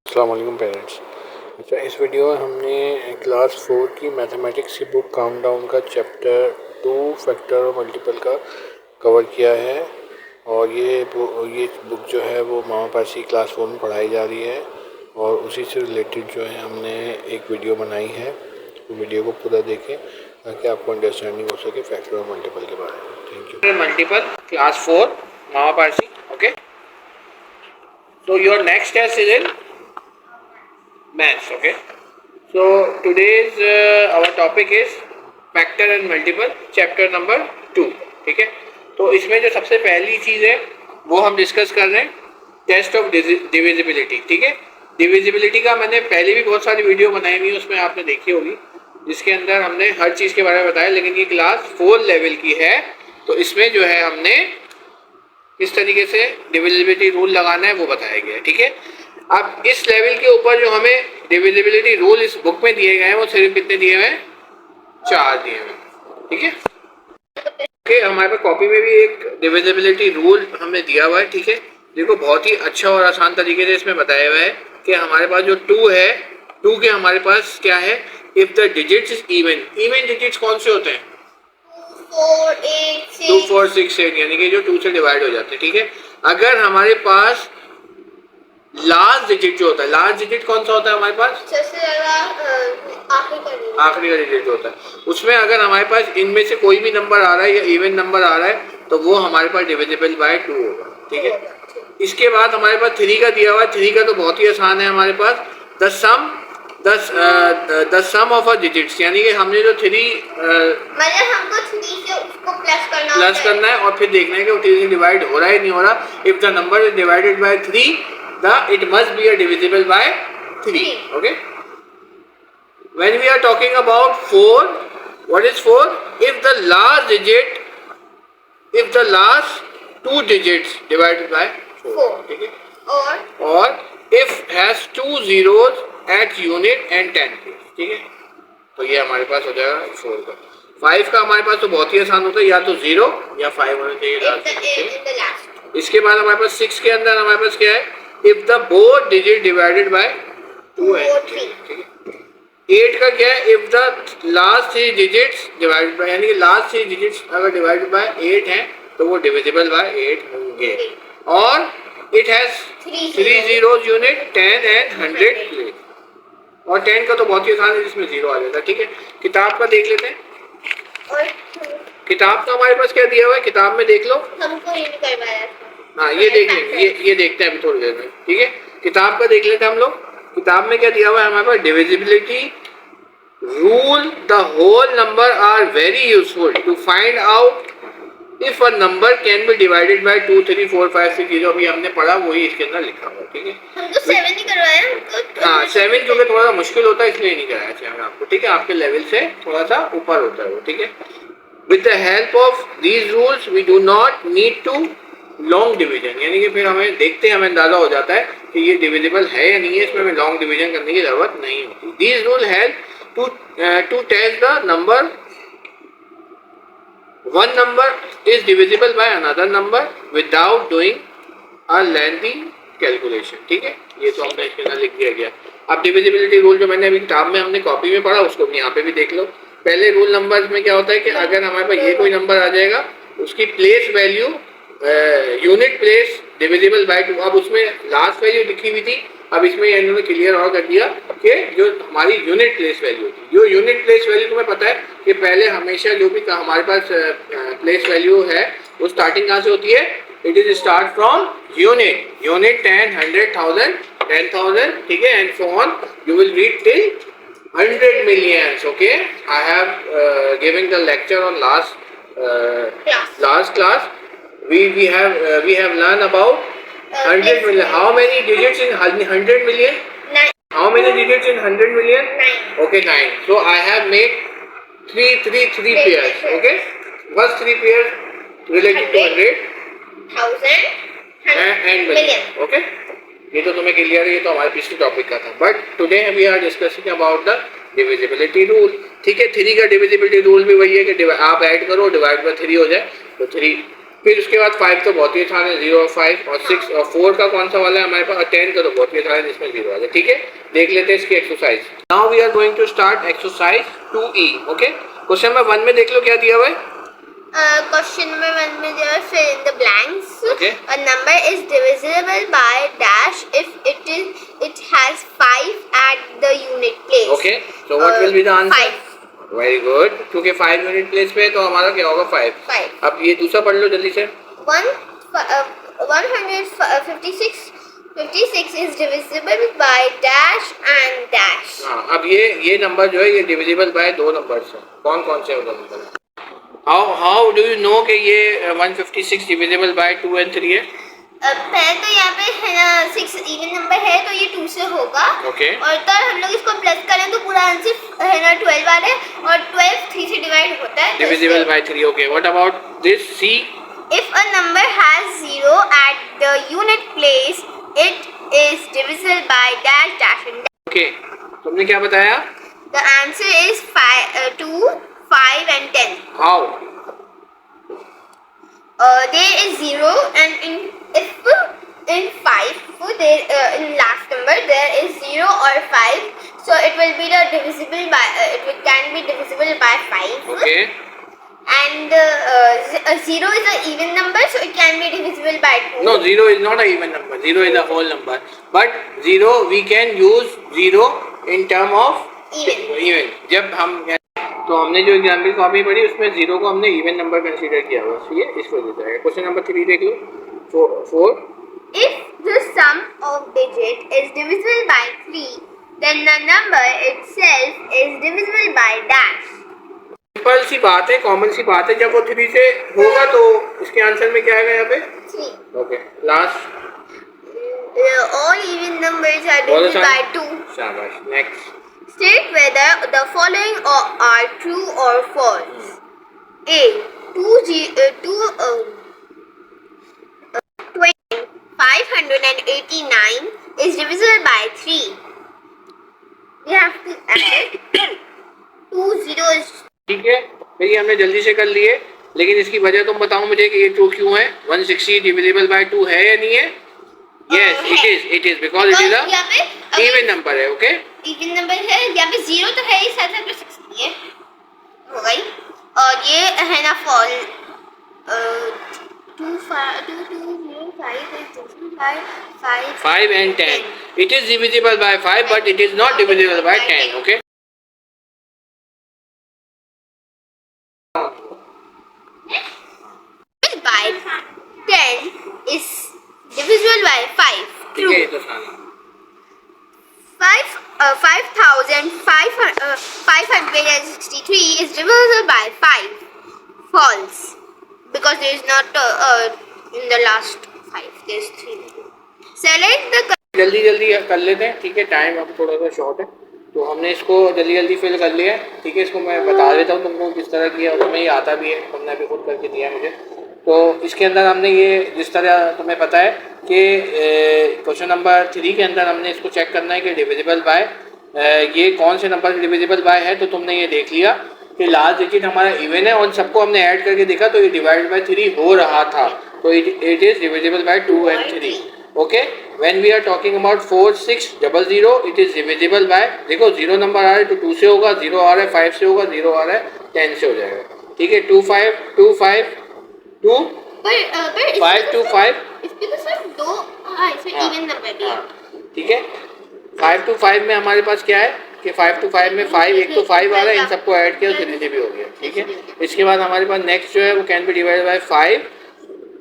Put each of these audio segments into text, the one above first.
अस्सलाम वालेकुम पेरेंट्स। अच्छा, इस वीडियो में हमने क्लास 4 की मैथमेटिक्स की बुक काउंटडाउन का चैप्टर 2 फैक्टर और मल्टीपल का कवर किया है। और ये बुक जो है वो मामा पासी क्लास 4 में पढ़ाई जा रही है और उसी से रिलेटेड जो है हमने एक वीडियो बनाई है। तो वीडियो को पूरा देखें ताकि आपको अंडरस्टैंडिंग हो सके फैक्टर और मल्टीपल के बारे में। Thank you. Multiple class 4 mama Pasi. Okay, so your next test is in maths. Okay, so today's our topic is factor and multiple chapter number 2. ठीक है, तो इसमें जो सबसे पहली चीज़ है वो हम डिस्कस कर रहे हैं टेस्ट ऑफ डिविजिबिलिटी. ठीक है, डिविजिबिलिटी का मैंने पहले भी बहुत सारी वीडियो बनाई हुई है, उसमें आपने देखी होगी, जिसके अंदर हमने हर चीज़ के बारे में बताया. लेकिन ये क्लास 4 लेवल की है, तो इसमें जो है हमने किस तरीके से डिविजिबिलिटी रूल लगाना है वो बताया गया है. ठीक है, अब इस लेवल के ऊपर जो हमें डिविजिबिलिटी रूल इस बुक में दिए गए हैं वो सिर्फ कितने दिए हुए हैं? 4 दिए हुए हैं. ठीक है, ओके, हमारे पास कॉपी में भी एक डिविजिबिलिटी रूल हमें दिया हुआ है. ठीक है, देखो बहुत ही अच्छा और आसान तरीके से इसमें बताया हुआ है कि हमारे पास जो 2 है, 2 के हमारे पास क्या है? If the digits is even. Even digits कौन से होते हैं? 2, 4, 6, 8, यानी कि जो 2 से डिवाइड हो जाते हैं. ठीक है, अगर हमारे पास लास्ट डिजिट जो होता है, लास्ट डिजिट कौन सा होता है हमारे पास? सबसे ज्यादा आखिरी का डिजिट होता है. उसमें अगर हमारे पास इनमें से कोई भी नंबर आ रहा है या इवन नंबर आ रहा है तो वो हमारे पास डिविजिबल बाय 2 होगा. ठीक है, इसके बाद हमारे पास 3 का दिया हुआ है. 3 का तो बहुत ही आसान है हमारे पास. The sum of a digits, यानी कि हमने जो 3 मतलब हमको 3 से उसको प्लस करना है और फिर देखना है कि वो 3 से डिवाइड हो रहा है नहीं हो रहा. If the number is divided by 3 it must be a divisible by 3. Okay, when we are talking about 4, what is 4? If the last 2 digits divided by 4. ठीक है, और if has 2 zeros at unit and 10 place. ठीक है, तो ये हमारे पास हो जाएगा 4 का. 5 का हमारे पास तो बहुत ही आसान होता है, या तो 0 या 5 होना चाहिए. इसके बाद हमारे पास 6 के अंदर हमारे पास क्या है? If the both digit divided by 2 है. ठीक है, 8 का क्या है? If the last 3 digits divided by, यानी कि लास्ट 3 digits अगर divided by 8 हैं तो वो divisible by 8 होंगे. और it has 3 zeros unit 10 and 100 place. और 10 का तो बहुत ही आसान है, जिसमें 0 आ जाता है. ठीक है, किताब का देख लेते हैं. किताब का हमारे पास क्या दिया हुआ है? किताब में देख लो. हमको ये नहीं करवाया था. हाँ, ये देख लेंगे, ये देखते हैं अभी थोड़ी देर में. ठीक है, किताब का देख लेते हैं हम लोग. किताब में क्या दिया हुआ है हमारे पास? Divisibility rule. The whole number are very useful to find out if a number can be divided by 2, 3, 4, 5, 6. जो अभी हमने पढ़ा वही इसके अंदर लिखा हुआ है. ठीक है, हमको 7 नहीं करवाया. हाँ, 7 क्योंकि थोड़ा सा मुश्किल होता है इसलिए नहीं कराया चाहिए आपको. ठीक है, आपके लेवल से थोड़ा सा ऊपर होता है वो. ठीक है, with the help of these rules we do not need to long division, यानी कि फिर हमें देखते हैं हमें अंदाजा हो जाता है कि ये डिविजिबल है या नहीं है. इसमें हमें लॉन्ग डिवीजन करने की जरूरत नहीं होती. These rule help to test the number. One number is divisible by another number without doing a lengthy calculation. ठीक है, ये तो हमने इसके अंदर लिख दिया गया. अब डिविजिबिलिटी रूल जो मैंने अभी किताब में हमने कॉपी में पढ़ा उसको यहाँ पे भी देख लो. पहले रूल नंबर में क्या होता है कि अगर हमारे पास ये कोई नंबर आ जाएगा उसकी place value unit place divisible by 2. अब उसमें लास्ट वैल्यू लिखी हुई थी, अब इसमें इन्होंने क्लियर और कर दिया कि जो हमारी यूनिट प्लेस वैल्यू थी, जो यूनिट प्लेस वैल्यू तुम्हें पता है कि पहले हमेशा जो भी हमारे पास प्लेस वैल्यू है वो स्टार्टिंग कहाँ से होती है? It is start from unit. 10, 100,000, 10,000. ठीक है, and so on you will read till 100 millions. Okay, I have given the lecture on last class. We have learned about 100 million. How many digits in 100 million? 9. How many digits in 100 million? 9. Okay, 9. So I have made three pairs. Okay, first 3 pairs related to 100, 1000 and million. Okay, ये तो तुम्हें clear है, ये तो हमारे पिछले topic का था. But today we are discussing about the divisibility rule. ठीक है, 3 का डिविजिबिलिटी रूल भी वही है कि आप ऐड करो, डिवाइड बाय 3 हो जाए तो 3 फिर उसके बाद 5 तो बहुत ही आसान है, 0 और 5, और 6 और 4 का कौन सा वाला है हमारे पास, और 10 का तो बहुत ही आसान है जिसमें 0 वाला है। ठीक है, देख लेते हैं इसकी exercise. Now we are going to start exercise 2E। Okay, question number 1 में देख लो क्या दिया हुआ है। Question number 1 में there are fill in the blanks. Okay. A number is divisible by dash if it has 5 at the unit place. Okay, so what will be the answer? 5. Very good, क्योंकि 5 unit place पे है तो हमारा क्या होगा 5। 5. अब ये दूसरा पढ़ लो जल्दी से। 156 is divisible by dash and dash. हाँ, अब ये नंबर जो है ये डिविजिबल बाय दो नंबर है। कौन कौन से होगा number? How do you know कि ये 156 डिविजिबल बाय 2 and 3 है? पहले तो यहाँ पे है ना 6 इवन नंबर है तो ये 2 से होगा। ओके, और तब हम लोग इसको प्लस करें तो पूरा आंसर है ना 12 आ रहा है, और 12 3 से डिवाइड होता है। Divisible by 3। Okay, what about this C? If a number has 0 at the unit place, it is divisible by dash dash and dash. Okay, तुमने क्या बताया? The answer is 2, 5 and 10. How? There is 0 and in 5 there in last number there is 0 or 5, so it will be the divisible by can be divisible by 5. Okay, And 0 is an even number, so it can be divisible by 2. no, 0 is not an even number. 0 is a whole number. But 0 we can use 0 in term of Even. जब हम तो हमने जो example copy पढ़ी उसमें 0 को हमने even number consider किया हुआ, इसलिए इस वजह से आएगा। क्वेश्चन नंबर 3 देख लो। 4 If the sum of digit is divisible by 3, then the number itself is divisible by dash. Simple सी बात है, कॉमन सी बात है। जब वो 3 से होगा तो इसके आंसर में क्या आएगा यहाँ पे? 3. Okay, last All even numbers are divisible by 2. शाबाश। Next, State whether the following are true or false. A. 589 is divisible by 3. We have to add 2 zeros. ठीक है, फिर ये हमने जल्दी से कर लिए, लेकिन इसकी वजह तुम बताओ मुझे कि ये ट्रू क्यों है? 160 डिविजिबल बाय 2 है या नहीं है? Yes, it is because it is a even number है। ओके, इवन नंबर है, यहाँ पे 0 तो है ही, साथ साथ 60 है, हो गई। और ये है ना fall 5 and 10. It is divisible by 5, but it is not divisible by 10. Okay. By 10 is divisible by 5. ठीक है, ये True. तो आसान है। 5,563 is divisible by 5. False. Because there is not in the last 5. There is 3. Select the जल्दी जल्दी कर लेते हैं, ठीक है, टाइम अब थोड़ा सा शॉर्ट है तो हमने इसको जल्दी जल्दी फिल कर लिया है। ठीक है, इसको मैं बता देता हूँ तुमको किस तरह किया, तुम्हें ये आता भी है, तुमने अभी खुद करके दिया मुझे। तो इसके अंदर हमने ये जिस तरह तुम्हें पता है कि क्वेश्चन नंबर 3 के अंदर हमने इसको चेक करना है कि डिविजिबल बाय ये कौन से नंबर डिविजिबल बाय है। तो तुमने ये देख लिया कि लास्ट डिजिट हमारा इवन है और सबको हमने ऐड करके देखा तो ये डिवाइड बाय 3 हो रहा था, तो it is divisible by 2 and 3। Okay, when we are talking about 4600 it is divisible by, देखो 0 नंबर आ रहा है तो 2 से होगा, 0 आ रहा है 5 से होगा, 0 आ रहा है 10 से हो जाएगा। ठीक है, 2 5 2 5 2 5 2 5 इसमें तो सिर्फ 2 इसमें इवन नंबर भी है। ठीक है, 5 to 5 में हमारे पास क्या है कि 5 to 5 में 5 एक तो 5 आ रहा है, इन सबको ऐड किया तो 3 से भी हो गया। ठीक है, इसके बाद हमारे पास नेक्स्ट जो है वो can be divided bye 5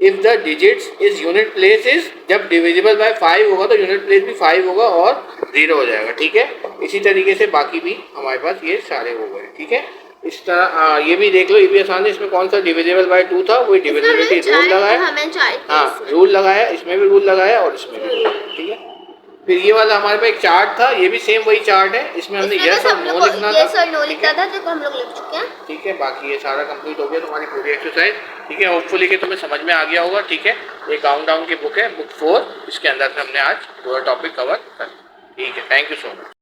if the digits is unit place is, जब डिविजिबल बाय 5 होगा तो यूनिट प्लेस भी 5 होगा और 0 हो जाएगा। ठीक है, इसी तरीके से बाकी भी हमारे पास ये सारे हो गए। ठीक है, इस तरह ये भी देख लो, ये भी आसान है। इसमें कौन सा डिविजिबल बाय 2 था, वही डिविजिबिलिटी रूल लगाया, हाँ रूल लगाया, इसमें भी रूल लगाया और इसमें भी। ठीक है, फिर ये वाला हमारे पास एक चार्ट था, ये भी सेम वही चार्ट है, इसमें हमने यस और नो लिखना था। यस और नो लिखा था तो हम लोग लिख चुके हैं। ठीक है, बाकी ये सारा कंप्लीट हो गया तुम्हारी पूरी एक्सरसाइज। ठीक है, होपफुली कि तुम्हें समझ में आ गया होगा। ठीक है, ये काउंटडाउन की बुक है, बुक 4, इसके अंदर से हमने आज पूरा टॉपिक कवर कर। ठीक है, थैंक यू सो मच।